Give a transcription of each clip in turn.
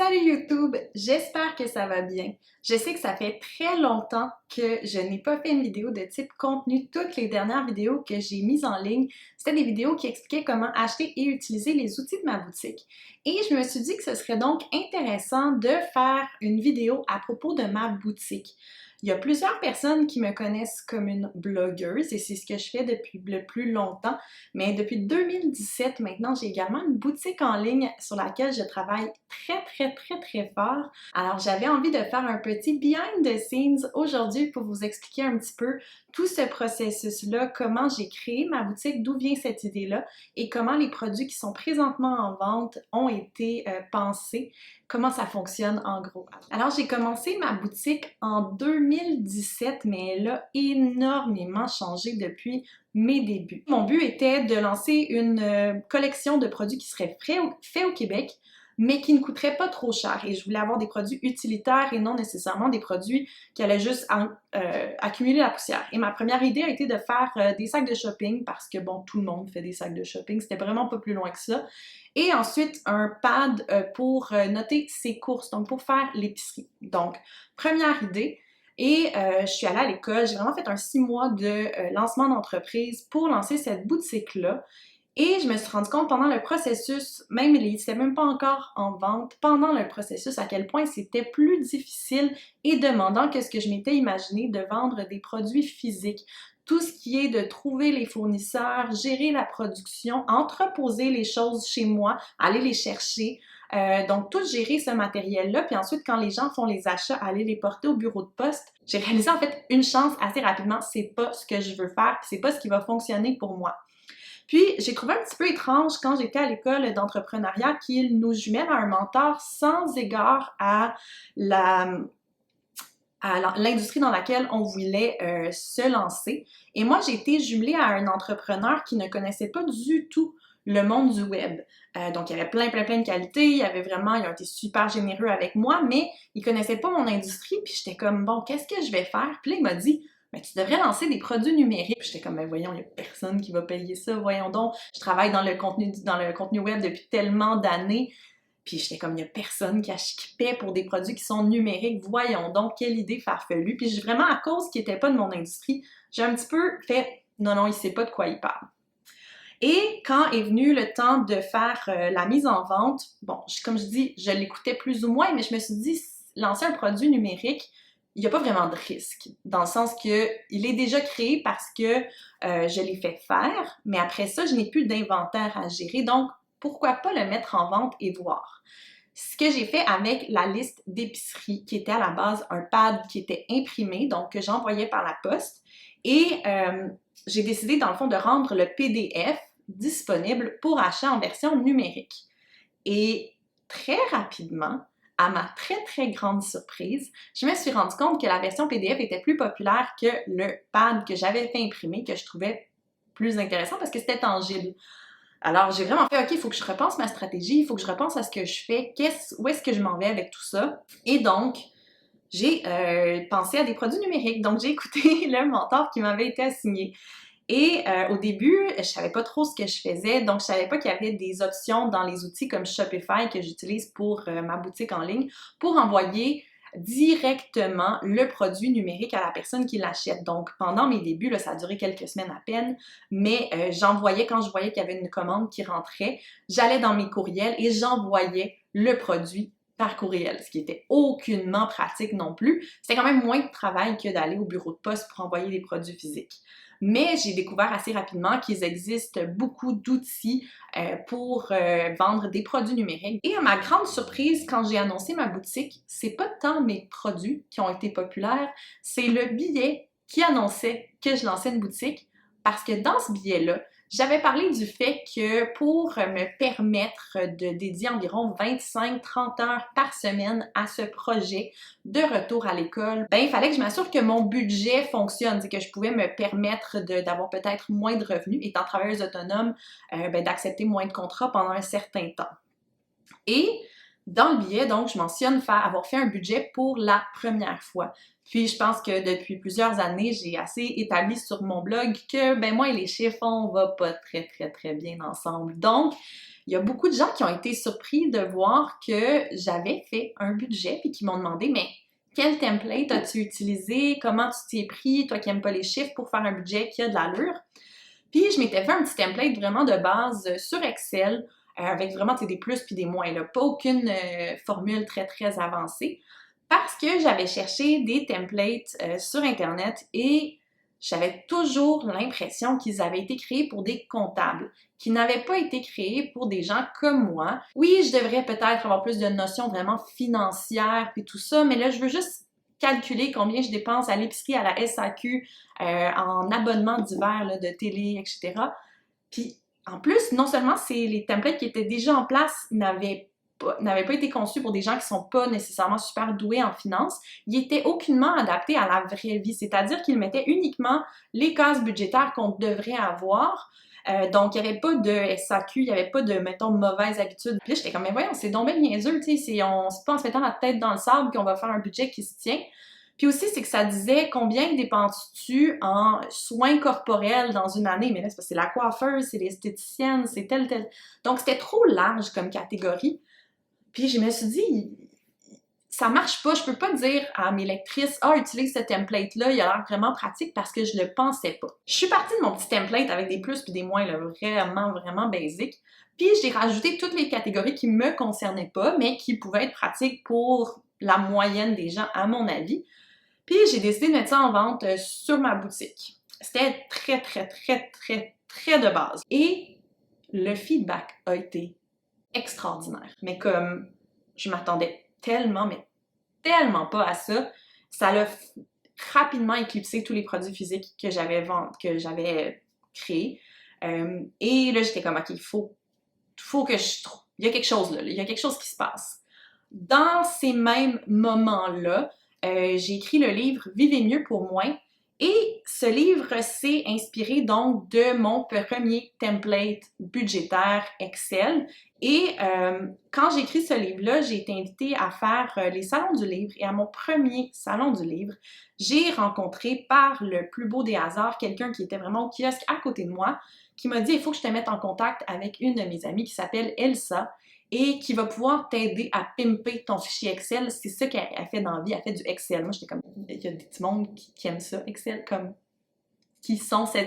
Salut YouTube, j'espère que ça va bien. Je sais que ça fait très longtemps que je n'ai pas fait une vidéo de type contenu. Toutes les dernières vidéos que j'ai mises en ligne, c'était des vidéos qui expliquaient comment acheter et utiliser les outils de ma boutique. Et je me suis dit que ce serait donc intéressant de faire une vidéo à propos de ma boutique. Il y a plusieurs personnes qui me connaissent comme une blogueuse et c'est ce que je fais depuis le plus longtemps. Mais depuis 2017 maintenant, j'ai également une boutique en ligne sur laquelle je travaille très fort. Alors j'avais envie de faire un petit behind the scenes aujourd'hui pour vous expliquer un petit peu tout ce processus-là, comment j'ai créé ma boutique, d'où vient cette idée-là et comment les produits qui sont présentement en vente ont été pensés, comment ça fonctionne en gros. Alors j'ai commencé ma boutique en 2017, mais elle a énormément changé depuis mes débuts. Mon but était de lancer une collection de produits qui seraient faits au Québec, mais qui ne coûteraient pas trop cher. Et je voulais avoir des produits utilitaires et non nécessairement des produits qui allaient juste accumuler la poussière. Et ma première idée a été de faire des sacs de shopping parce que, bon, tout le monde fait des sacs de shopping. C'était vraiment pas plus loin que ça. Et ensuite, un pad pour noter ses courses, donc pour faire l'épicerie. Donc, première idée. Et je suis allée à l'école, j'ai vraiment fait un 6 mois de lancement d'entreprise pour lancer cette boutique-là. Et je me suis rendu compte pendant le processus, c'était même pas encore en vente, pendant le processus, à quel point c'était plus difficile et demandant que ce que je m'étais imaginé de vendre des produits physiques. Tout ce qui est de trouver les fournisseurs, gérer la production, entreposer les choses chez moi, aller les chercher. Donc, tout gérer ce matériel-là, puis ensuite, quand les gens font les achats, aller les porter au bureau de poste. J'ai réalisé en fait une chance assez rapidement, c'est pas ce que je veux faire, puis c'est pas ce qui va fonctionner pour moi. Puis, j'ai trouvé un petit peu étrange quand j'étais à l'école d'entrepreneuriat qu'il nous jumelle à un mentor sans égard à l'industrie dans laquelle on voulait se lancer. Et moi, j'ai été jumelée à un entrepreneur qui ne connaissait pas du tout le monde du web. Donc, il y avait plein de qualités, il a été super généreux avec moi, mais il connaissait pas mon industrie, puis j'étais comme, bon, qu'est-ce que je vais faire? Puis là, il m'a dit, mais tu devrais lancer des produits numériques. Puis j'étais comme, ben voyons, il n'y a personne qui va payer ça, voyons donc. Je travaille dans le contenu web depuis tellement d'années. Puis j'étais comme, il n'y a personne qui paie pour des produits qui sont numériques. Voyons donc, quelle idée farfelue. Puis vraiment, à cause qu'il n'était pas de mon industrie, j'ai un petit peu fait, non, il ne sait pas de quoi il parle. Et quand est venu le temps de faire la mise en vente, bon, comme je dis, je l'écoutais plus ou moins, mais je me suis dit, lancer un produit numérique, il n'y a pas vraiment de risque, dans le sens que il est déjà créé parce que je l'ai fait faire, mais après ça, je n'ai plus d'inventaire à gérer, donc pourquoi pas le mettre en vente et voir. Ce que j'ai fait avec la liste d'épicerie, qui était à la base un pad qui était imprimé, donc que j'envoyais par la poste, et j'ai décidé dans le fond de rendre le PDF disponible pour achat en version numérique. Et très rapidement, à ma très grande surprise, je me suis rendu compte que la version PDF était plus populaire que le pad que j'avais fait imprimer, que je trouvais plus intéressant parce que c'était tangible. Alors, j'ai vraiment fait, OK, il faut que je repense ma stratégie, il faut que je repense à ce que je fais, où est-ce que je m'en vais avec tout ça. Et donc, j'ai pensé à des produits numériques. Donc, j'ai écouté le mentor qui m'avait été assigné. Et au début, je savais pas trop ce que je faisais, donc je savais pas qu'il y avait des options dans les outils comme Shopify que j'utilise pour ma boutique en ligne pour envoyer directement le produit numérique à la personne qui l'achète. Donc, pendant mes débuts, là, ça a duré quelques semaines à peine, mais j'envoyais, quand je voyais qu'il y avait une commande qui rentrait, j'allais dans mes courriels et j'envoyais le produit par courriel, ce qui était aucunement pratique non plus. C'était quand même moins de travail que d'aller au bureau de poste pour envoyer des produits physiques. Mais j'ai découvert assez rapidement qu'il existe beaucoup d'outils pour vendre des produits numériques. Et à ma grande surprise, quand j'ai annoncé ma boutique, c'est pas tant mes produits qui ont été populaires, c'est le billet qui annonçait que je lançais une boutique, parce que dans ce billet-là, j'avais parlé du fait que pour me permettre de dédier environ 25-30 heures par semaine à ce projet de retour à l'école, il fallait que je m'assure que mon budget fonctionne, que je pouvais me permettre d'avoir peut-être moins de revenus, étant travailleuse autonome, d'accepter moins de contrats pendant un certain temps. Et dans le billet, donc, je mentionne avoir fait un budget pour la première fois. Puis, je pense que depuis plusieurs années, j'ai assez établi sur mon blog que, moi et les chiffres, on va pas très bien ensemble. Donc, il y a beaucoup de gens qui ont été surpris de voir que j'avais fait un budget puis qui m'ont demandé, mais quel template as-tu utilisé? Comment tu t'y es pris? Toi qui n'aimes pas les chiffres pour faire un budget qui a de l'allure. Puis je m'étais fait un petit template vraiment de base sur Excel avec vraiment des plus puis des moins, là. Pas aucune formule très très avancée parce que j'avais cherché des templates sur Internet et j'avais toujours l'impression qu'ils avaient été créés pour des comptables, qui n'avaient pas été créés pour des gens comme moi. Oui, je devrais peut-être avoir plus de notions vraiment financières puis tout ça, mais là, je veux juste calculer combien je dépense à l'épicerie, à la SAQ, en abonnement divers là, de télé, etc. Puis en plus, non seulement les templates qui étaient déjà en place n'avaient pas été conçus pour des gens qui sont pas nécessairement super doués en finance, ils étaient aucunement adaptés à la vraie vie, c'est-à-dire qu'ils mettaient uniquement les cases budgétaires qu'on devrait avoir. Donc, il n'y avait pas de SAQ, il n'y avait pas de, mettons, mauvaise habitude. Puis là, j'étais comme, mais voyons, c'est donc bien niaiseux, tu sais, c'est pas en se mettant la tête dans le sable qu'on va faire un budget qui se tient. Puis aussi, c'est que ça disait combien dépenses-tu en soins corporels dans une année. Mais là, c'est la coiffeuse, c'est l'esthéticienne, c'est tel. Donc, c'était trop large comme catégorie. Puis je me suis dit, ça marche pas. Je peux pas dire à mes lectrices, utilise ce template-là, il a l'air vraiment pratique parce que je le pensais pas. Je suis partie de mon petit template avec des plus puis des moins, là, vraiment basique. Puis j'ai rajouté toutes les catégories qui me concernaient pas, mais qui pouvaient être pratiques pour la moyenne des gens, à mon avis. Puis j'ai décidé de mettre ça en vente sur ma boutique. C'était très de base. Et le feedback a été extraordinaire. Mais comme je m'attendais mais tellement pas à ça, ça l'a rapidement éclipsé tous les produits physiques que j'avais créés. Et là, j'étais comme, OK, il faut que je trouve. Il y a quelque chose là, il y a quelque chose qui se passe. Dans ces mêmes moments-là, j'ai écrit le livre Vivez mieux pour moins. Et ce livre s'est inspiré donc de mon premier template budgétaire Excel. Et quand j'ai écrit ce livre-là, j'ai été invitée à faire les salons du livre. Et à mon premier salon du livre, j'ai rencontré par le plus beau des hasards quelqu'un qui était vraiment au kiosque à côté de moi, qui m'a dit, il faut que je te mette en contact avec une de mes amies qui s'appelle Elsa et qui va pouvoir t'aider à pimper ton fichier Excel. C'est ça qu'elle fait dans la vie, elle fait du Excel. Moi, j'étais comme, il y a des petits mondes qui aiment ça, Excel, comme, qui sont ces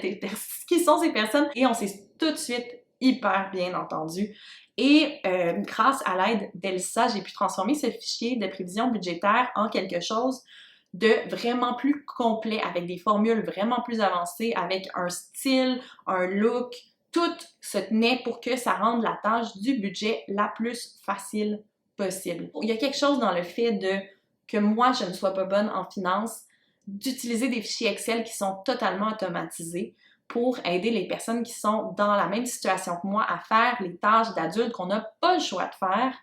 personnes? Et on s'est tout de suite hyper bien entendu. Et grâce à l'aide d'Elsa, j'ai pu transformer ce fichier de prévision budgétaire en quelque chose de vraiment plus complet, avec des formules vraiment plus avancées, avec un style, un look. Tout se tenait pour que ça rende la tâche du budget la plus facile possible. Il y a quelque chose dans le fait que moi, je ne sois pas bonne en finance, d'utiliser des fichiers Excel qui sont totalement automatisés pour aider les personnes qui sont dans la même situation que moi à faire les tâches d'adultes qu'on n'a pas le choix de faire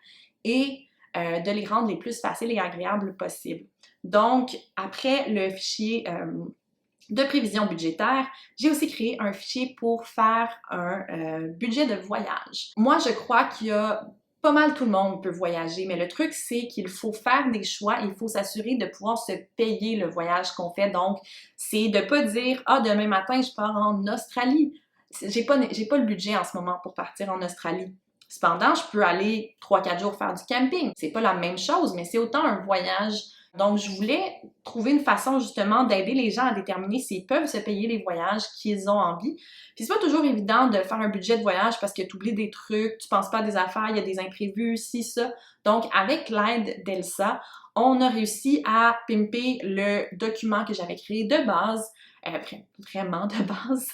et de les rendre les plus faciles et agréables possibles. Donc, après le fichier de prévision budgétaire, j'ai aussi créé un fichier pour faire un budget de voyage. Moi, je crois qu'il y a pas mal tout le monde peut voyager, mais le truc, c'est qu'il faut faire des choix, il faut s'assurer de pouvoir se payer le voyage qu'on fait. Donc, c'est de pas dire « Ah, demain matin, je pars en Australie. » J'ai pas le budget en ce moment pour partir en Australie. Cependant, je peux aller 3-4 jours faire du camping. C'est pas la même chose, mais c'est autant un voyage. Donc, je voulais trouver une façon justement d'aider les gens à déterminer s'ils peuvent se payer les voyages qu'ils ont envie. Puis c'est pas toujours évident de faire un budget de voyage parce que tu oublies des trucs, tu penses pas à des affaires, il y a des imprévus, ci, ça. Donc, avec l'aide d'Elsa, on a réussi à pimper le document que j'avais créé de base, vraiment de base.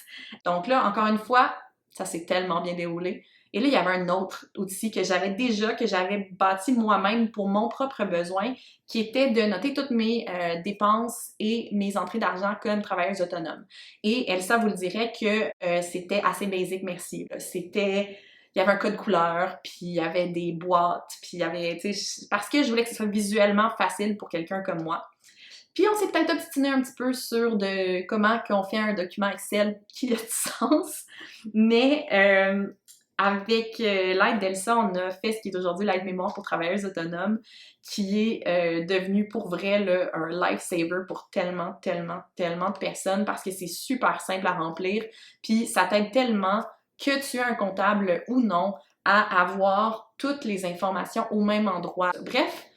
Donc là, encore une fois, ça s'est tellement bien déroulé. Et là, il y avait un autre outil que j'avais bâti moi-même pour mon propre besoin, qui était de noter toutes mes dépenses et mes entrées d'argent comme travailleuse autonome. Et Elsa vous le dirait que c'était assez basic, merci. Il y avait un code couleur, puis il y avait des boîtes, puis il y avait, tu sais, parce que je voulais que ce soit visuellement facile pour quelqu'un comme moi. Puis on s'est peut-être obstiné un petit peu sur comment qu'on fait un document Excel qui a du sens, mais avec l'aide d'Elsa, on a fait ce qui est aujourd'hui l'aide mémoire pour travailleuses autonomes, qui est devenu pour vrai là, un lifesaver pour tellement de personnes parce que c'est super simple à remplir, puis ça t'aide tellement que tu aies un comptable ou non à avoir toutes les informations au même endroit. Bref,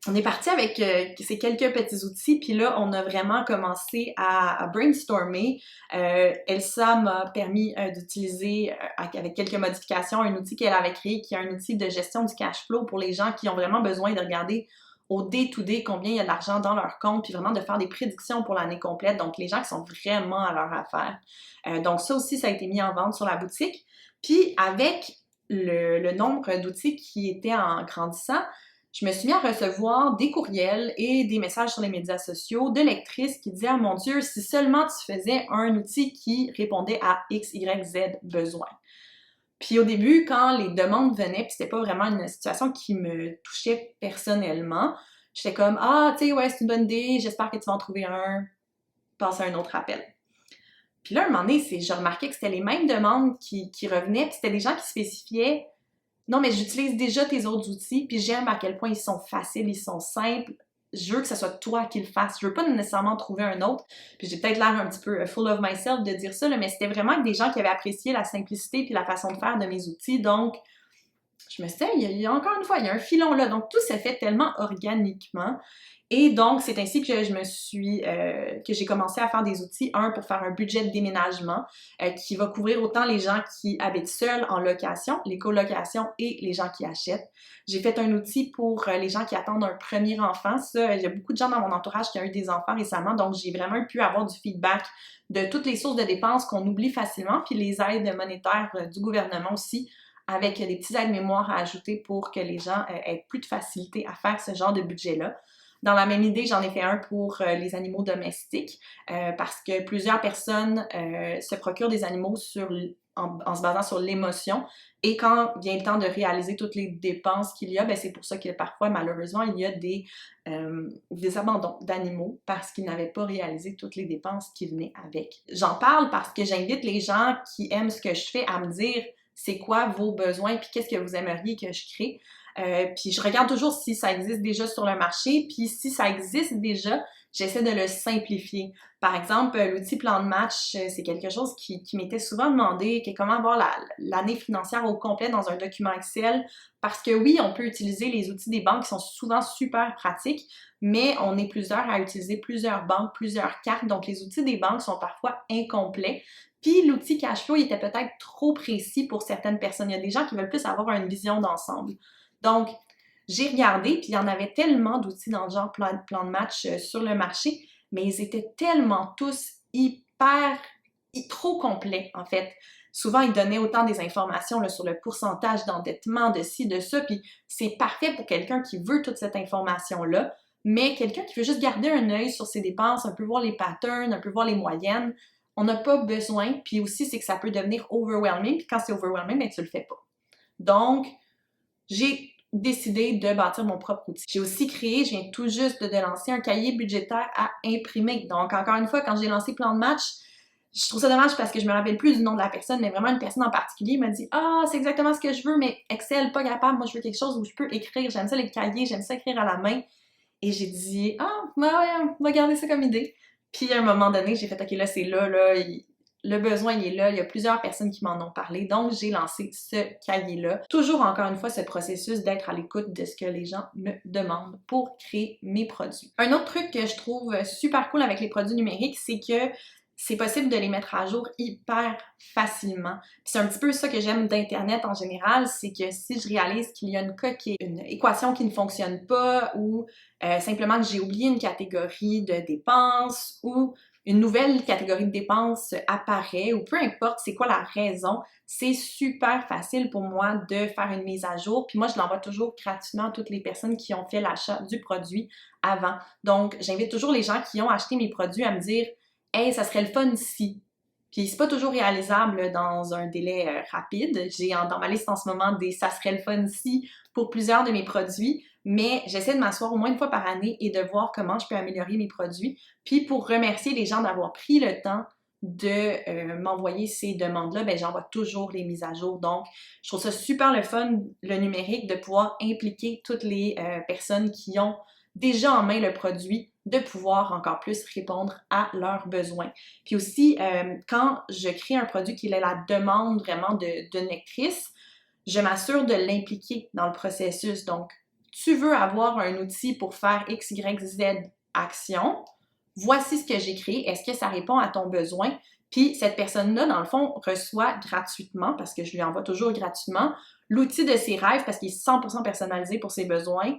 on est parti avec ces quelques petits outils, puis là, on a vraiment commencé à brainstormer. Elsa m'a permis d'utiliser, avec quelques modifications, un outil qu'elle avait créé, qui est un outil de gestion du cash flow pour les gens qui ont vraiment besoin de regarder au day-to-day combien il y a d'argent dans leur compte, puis vraiment de faire des prédictions pour l'année complète. Donc, les gens qui sont vraiment à leur affaire. Donc, ça aussi, ça a été mis en vente sur la boutique. Puis, avec le nombre d'outils qui étaient en grandissant, je me suis mis à recevoir des courriels et des messages sur les médias sociaux de lectrices qui disaient « Ah mon Dieu, si seulement tu faisais un outil qui répondait à X, Y, Z besoin. » Puis au début, quand les demandes venaient, puis c'était pas vraiment une situation qui me touchait personnellement, j'étais comme « Ah, tu sais, ouais, c'est une bonne idée, j'espère que tu vas en trouver un, passe à un autre appel. » Puis là, un moment donné, j'ai remarqué que c'était les mêmes demandes qui revenaient, puis c'était des gens qui spécifiaient non, mais j'utilise déjà tes autres outils, puis j'aime à quel point ils sont faciles, ils sont simples. Je veux que ce soit toi qui le fasses. Je veux pas nécessairement trouver un autre. Puis j'ai peut-être l'air un petit peu full of myself de dire ça, là, mais c'était vraiment des gens qui avaient apprécié la simplicité puis la façon de faire de mes outils. Donc, je me suis dit, il y a encore une fois, il y a un filon là. Donc, tout s'est fait tellement organiquement. Et donc, c'est ainsi que que j'ai commencé à faire des outils. Un, pour faire un budget de déménagement qui va couvrir autant les gens qui habitent seuls en location, les colocations et les gens qui achètent. J'ai fait un outil pour les gens qui attendent un premier enfant. Ça, il y a beaucoup de gens dans mon entourage qui ont eu des enfants récemment, donc j'ai vraiment pu avoir du feedback de toutes les sources de dépenses qu'on oublie facilement, puis les aides monétaires du gouvernement aussi, avec des petits aides-mémoires à ajouter pour que les gens aient plus de facilité à faire ce genre de budget-là. Dans la même idée, j'en ai fait un pour les animaux domestiques parce que plusieurs personnes se procurent des animaux en se basant sur l'émotion et quand vient le temps de réaliser toutes les dépenses qu'il y a, ben c'est pour ça que parfois, malheureusement, il y a des abandons d'animaux parce qu'ils n'avaient pas réalisé toutes les dépenses qui venaient avec. J'en parle parce que j'invite les gens qui aiment ce que je fais à me dire c'est quoi vos besoins puis qu'est-ce que vous aimeriez que je crée. Puis je regarde toujours si ça existe déjà sur le marché, puis si ça existe déjà, j'essaie de le simplifier. Par exemple, l'outil plan de match, c'est quelque chose qui m'était souvent demandé, que comment avoir l'année financière au complet dans un document Excel, parce que oui, on peut utiliser les outils des banques qui sont souvent super pratiques, mais on est plusieurs à utiliser plusieurs banques, plusieurs cartes, donc les outils des banques sont parfois incomplets. Puis l'outil Cashflow, il était peut-être trop précis pour certaines personnes. Il y a des gens qui veulent plus avoir une vision d'ensemble. Donc, j'ai regardé, puis il y en avait tellement d'outils dans le genre plan de match sur le marché, mais ils étaient tellement tous trop complets, en fait. Souvent, ils donnaient autant des informations là, sur le pourcentage d'endettement, de ci, de ça, puis c'est parfait pour quelqu'un qui veut toute cette information-là, mais quelqu'un qui veut juste garder un œil sur ses dépenses, un peu voir les patterns, un peu voir les moyennes, on n'a pas besoin, puis aussi, c'est que ça peut devenir overwhelming, puis quand c'est overwhelming, ben tu le fais pas. Donc, j'ai décidé de bâtir mon propre outil. J'ai aussi créé, je viens tout juste de lancer un cahier budgétaire à imprimer. Donc, encore une fois, quand j'ai lancé Plan de match, je trouve ça dommage parce que je me rappelle plus du nom de la personne, mais vraiment une personne en particulier m'a dit « Ah, c'est exactement ce que je veux, mais Excel, pas capable. Moi, je veux quelque chose où je peux écrire. J'aime ça les cahiers, j'aime ça écrire à la main. » Et j'ai dit « Ah, ouais, on va garder ça comme idée. » Puis, à un moment donné, j'ai fait « Ok, là, c'est là, le besoin, il est là. Il y a plusieurs personnes qui m'en ont parlé. Donc, j'ai lancé ce cahier-là. Toujours, encore une fois, ce processus d'être à l'écoute de ce que les gens me demandent pour créer mes produits. Un autre truc que je trouve super cool avec les produits numériques, c'est que c'est possible de les mettre à jour hyper facilement. Puis c'est un petit peu ça que j'aime d'Internet en général, c'est que si je réalise qu'il y a une coquille, une équation qui ne fonctionne pas ou simplement que j'ai oublié une catégorie de dépenses ou une nouvelle catégorie de dépenses apparaît ou peu importe c'est quoi la raison, c'est super facile pour moi de faire une mise à jour. Puis moi, je l'envoie toujours gratuitement à toutes les personnes qui ont fait l'achat du produit avant. Donc, j'invite toujours les gens qui ont acheté mes produits à me dire « Hey, ça serait le fun si… » Puis c'est pas toujours réalisable dans un délai rapide. J'ai dans ma liste en ce moment des « ça serait le fun si » pour plusieurs de mes produits, mais j'essaie de m'asseoir au moins une fois par année et de voir comment je peux améliorer mes produits. Puis pour remercier les gens d'avoir pris le temps de m'envoyer ces demandes-là, ben j'envoie toujours les mises à jour. Donc, je trouve ça super le fun, le numérique, de pouvoir impliquer toutes les personnes qui ont déjà en main le produit, de pouvoir encore plus répondre à leurs besoins. Puis aussi, quand je crée un produit qui est la demande vraiment d'une lectrice, je m'assure de l'impliquer dans le processus. Donc, tu veux avoir un outil pour faire X, Y, Z action, voici ce que j'ai créé, est-ce que ça répond à ton besoin? Puis cette personne-là, dans le fond, reçoit gratuitement, parce que je lui envoie toujours gratuitement, l'outil de ses rêves parce qu'il est 100% personnalisé pour ses besoins,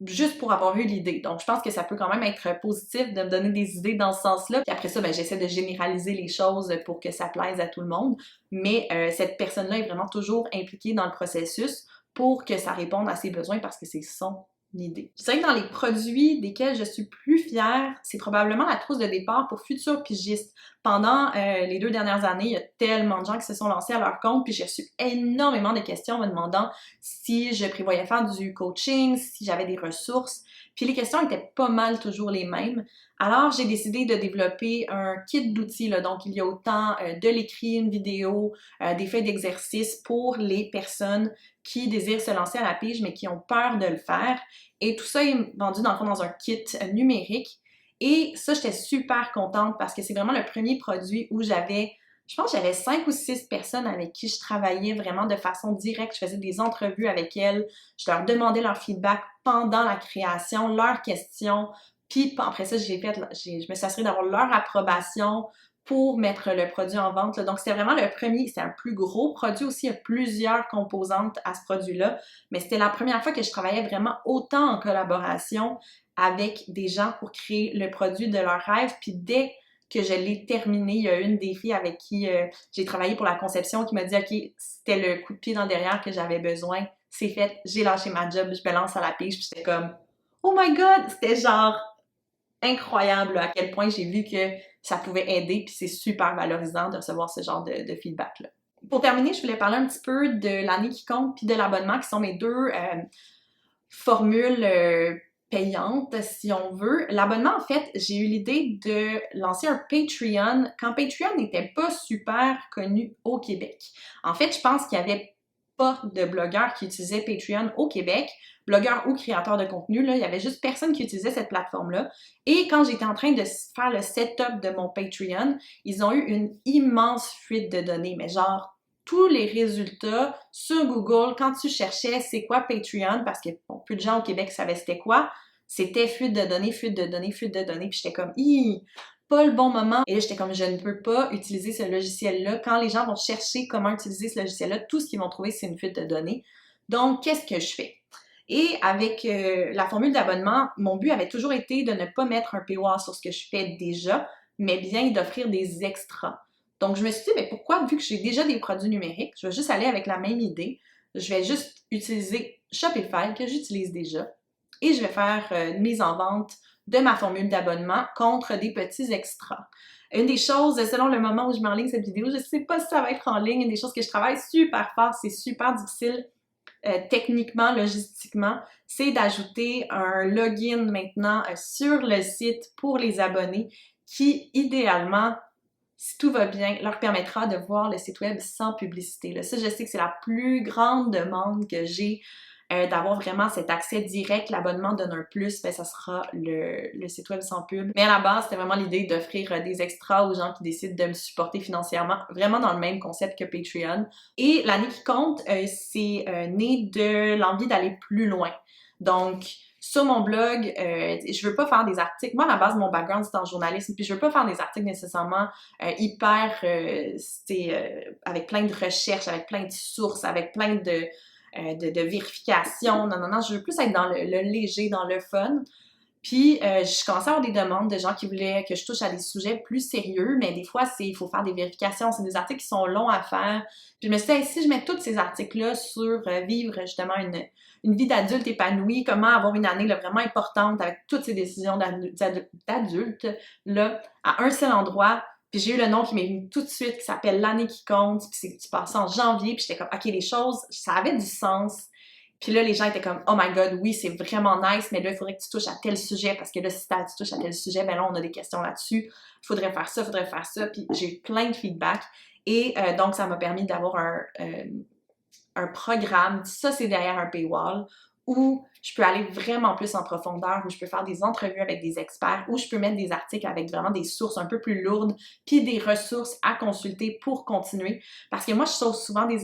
juste pour avoir eu l'idée. Donc, je pense que ça peut quand même être positif de me donner des idées dans ce sens-là. Puis après ça, ben, j'essaie de généraliser les choses pour que ça plaise à tout le monde. Mais cette personne-là est vraiment toujours impliquée dans le processus pour que ça réponde à ses besoins parce que c'est son idée. Je dirais que dans les produits desquels je suis plus fière, c'est probablement la trousse de départ pour futurs pigistes. Pendant les 2 dernières années, il y a tellement de gens qui se sont lancés à leur compte, puis j'ai reçu énormément de questions me demandant si je prévoyais faire du coaching, si j'avais des ressources. Puis les questions étaient pas mal toujours les mêmes. Alors, j'ai décidé de développer un kit d'outils. Donc, il y a autant de l'écrit, une vidéo, des feuilles d'exercice pour les personnes qui désirent se lancer à la pige, mais qui ont peur de le faire. Et tout ça est vendu dans le fond dans un kit numérique. Et ça, j'étais super contente parce que c'est vraiment le premier produit où je pense que j'avais 5 ou 6 personnes avec qui je travaillais vraiment de façon directe. Je faisais des entrevues avec elles. Je leur demandais leur feedback pendant la création, leurs questions. Puis après ça, je me suis assurée d'avoir leur approbation pour mettre le produit en vente. Là. Donc, c'était vraiment le premier, c'est un plus gros produit aussi, il y a plusieurs composantes à ce produit-là, mais c'était la première fois que je travaillais vraiment autant en collaboration avec des gens pour créer le produit de leur rêve. Puis dès que je l'ai terminé, il y a une des filles avec qui j'ai travaillé pour la conception qui m'a dit « Ok, c'était le coup de pied dans le derrière que j'avais besoin, c'est fait, j'ai lâché ma job, je me lance à la pige. » Puis j'étais comme « Oh my God! » C'était genre incroyable là, à quel point j'ai vu que ça pouvait aider, puis c'est super valorisant de recevoir ce genre de feedback-là. Pour terminer, je voulais parler un petit peu de l'année qui compte puis de l'abonnement, qui sont mes deux formules payantes, si on veut. L'abonnement, en fait, j'ai eu l'idée de lancer un Patreon quand Patreon n'était pas super connu au Québec. En fait, je pense qu'il y avait pas de blogueurs qui utilisaient Patreon au Québec, blogueurs ou créateurs de contenu, là, il y avait juste personne qui utilisait cette plateforme-là. Et quand j'étais en train de faire le setup de mon Patreon, ils ont eu une immense fuite de données, mais genre tous les résultats sur Google, quand tu cherchais c'est quoi Patreon, parce que bon, peu de gens au Québec savaient c'était quoi, c'était fuite de données, fuite de données, fuite de données, puis j'étais comme pas le bon moment. Et là, j'étais comme, je ne peux pas utiliser ce logiciel-là. Quand les gens vont chercher comment utiliser ce logiciel-là, tout ce qu'ils vont trouver, c'est une fuite de données. Donc, qu'est-ce que je fais? Et avec la formule d'abonnement, mon but avait toujours été de ne pas mettre un paywall sur ce que je fais déjà, mais bien d'offrir des extras. Donc, je me suis dit, mais pourquoi, vu que j'ai déjà des produits numériques, je vais juste aller avec la même idée, je vais juste utiliser Shopify, que j'utilise déjà, et je vais faire une mise en vente de ma formule d'abonnement contre des petits extras. Une des choses, selon le moment où je m'enligne cette vidéo, je ne sais pas si ça va être en ligne, une des choses que je travaille super fort, c'est super difficile techniquement, logistiquement, c'est d'ajouter un login maintenant sur le site pour les abonnés qui, idéalement, si tout va bien, leur permettra de voir le site web sans publicité. Là, ça, je sais que c'est la plus grande demande que j'ai d'avoir vraiment cet accès direct. L'abonnement donne un plus, ben, ça sera le site web sans pub. Mais à la base, c'était vraiment l'idée d'offrir des extras aux gens qui décident de me supporter financièrement, vraiment dans le même concept que Patreon. Et l'année qui compte, c'est né de l'envie d'aller plus loin. Donc, sur mon blog, je veux pas faire des articles. Moi, à la base, mon background, c'est en journalisme, puis je veux pas faire des articles nécessairement hyper, avec plein de recherches, avec plein de sources, avec plein de vérifications. Non, non, non, je veux plus être dans le léger, dans le fun. Puis, je commençais à avoir des demandes de gens qui voulaient que je touche à des sujets plus sérieux, mais des fois, il faut faire des vérifications, c'est des articles qui sont longs à faire. Puis je me suis dit, si je mets tous ces articles-là sur vivre justement une vie d'adulte épanouie, comment avoir une année là, vraiment importante avec toutes ces décisions d'adulte, là, à un seul endroit. Puis j'ai eu le nom qui m'est venu tout de suite, qui s'appelle L'année qui compte, puis c'est passé en janvier, puis j'étais comme, OK, les choses, ça avait du sens. Puis là, les gens étaient comme, oh my God, oui, c'est vraiment nice, mais là, il faudrait que tu touches à tel sujet, parce que là, si tu touches à tel sujet, ben là, on a des questions là-dessus. Il faudrait faire ça, Puis j'ai eu plein de feedback. Et donc, ça m'a permis d'avoir un programme, ça, c'est derrière un paywall, où je peux aller vraiment plus en profondeur, où je peux faire des entrevues avec des experts, où je peux mettre des articles avec vraiment des sources un peu plus lourdes, puis des ressources à consulter pour continuer. Parce que moi, je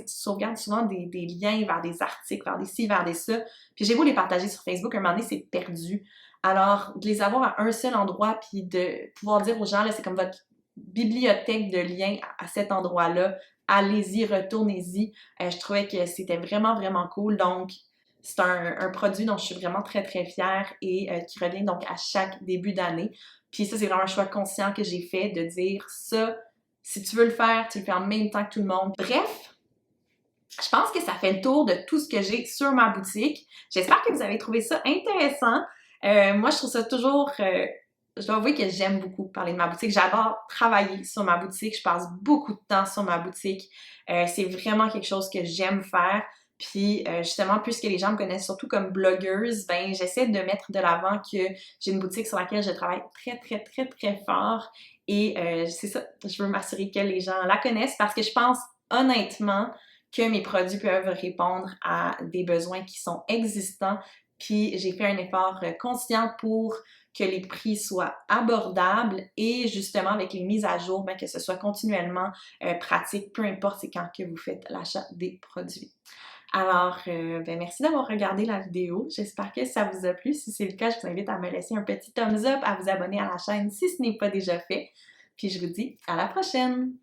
sauvegarde souvent des liens vers des articles, vers des ci, vers des ça, puis j'ai beau les partager sur Facebook, un moment donné, c'est perdu. Alors, de les avoir à un seul endroit, puis de pouvoir dire aux gens, là, c'est comme votre bibliothèque de liens à cet endroit-là, allez-y, retournez-y. Je trouvais que c'était vraiment, vraiment cool. Donc, c'est un produit dont je suis vraiment très, très fière et qui revient donc à chaque début d'année. Puis ça, c'est vraiment un choix conscient que j'ai fait de dire ça, si tu veux le faire, tu le fais en même temps que tout le monde. Bref, je pense que ça fait le tour de tout ce que j'ai sur ma boutique. J'espère que vous avez trouvé ça intéressant. Moi, je trouve ça toujours... je dois avouer que j'aime beaucoup parler de ma boutique. J'adore travailler sur ma boutique. Je passe beaucoup de temps sur ma boutique. C'est vraiment quelque chose que j'aime faire. Puis justement, puisque les gens me connaissent surtout comme blogueuse, ben j'essaie de mettre de l'avant que j'ai une boutique sur laquelle je travaille très, très, très, très fort. Et c'est ça, je veux m'assurer que les gens la connaissent parce que je pense honnêtement que mes produits peuvent répondre à des besoins qui sont existants. Puis j'ai fait un effort conscient pour que les prix soient abordables et justement avec les mises à jour, ben, que ce soit continuellement pratique, peu importe c'est quand que vous faites l'achat des produits. Alors, ben merci d'avoir regardé la vidéo. J'espère que ça vous a plu. Si c'est le cas, je vous invite à me laisser un petit thumbs up, à vous abonner à la chaîne si ce n'est pas déjà fait. Puis je vous dis à la prochaine!